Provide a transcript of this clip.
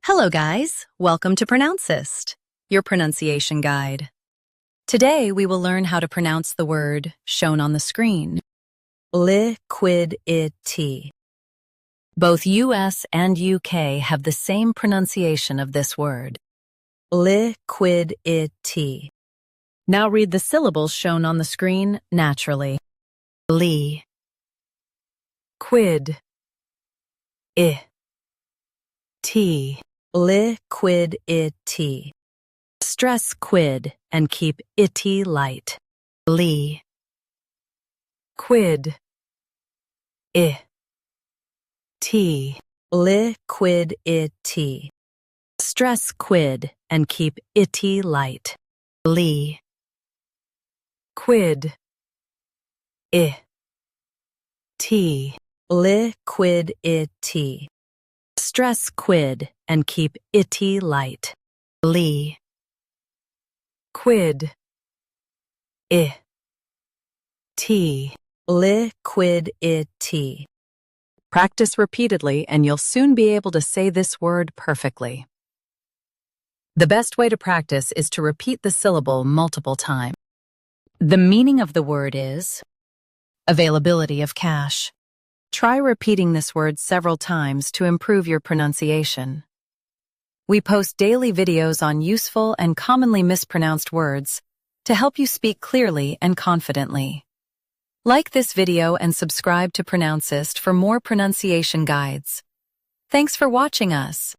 Hello guys, welcome to Pronouncist, your pronunciation guide. Today we will learn how to pronounce the word shown on the screen. Liquidity. Both US and UK have the same pronunciation of this word. Liquidity. Now read the syllables shown on the screen naturally. Li. Quid. I. T. Liquidity. Stress quid and keep itty light. Li. Quid. I. T. Liquidity. Stress quid and keep itty light. Li. Quid. I. T. Liquidity. Stress quid and keep itty light. Li. Quid. I. T. Liquidity. Practice repeatedly and you'll soon be able to say this word perfectly. The best way to practice is to repeat the syllable multiple times. The meaning of the word is availability of cash. Try repeating this word several times to improve your pronunciation. We post daily videos on useful and commonly mispronounced words to help you speak clearly and confidently. Like this video and subscribe to Pronouncist for more pronunciation guides. Thanks for watching us.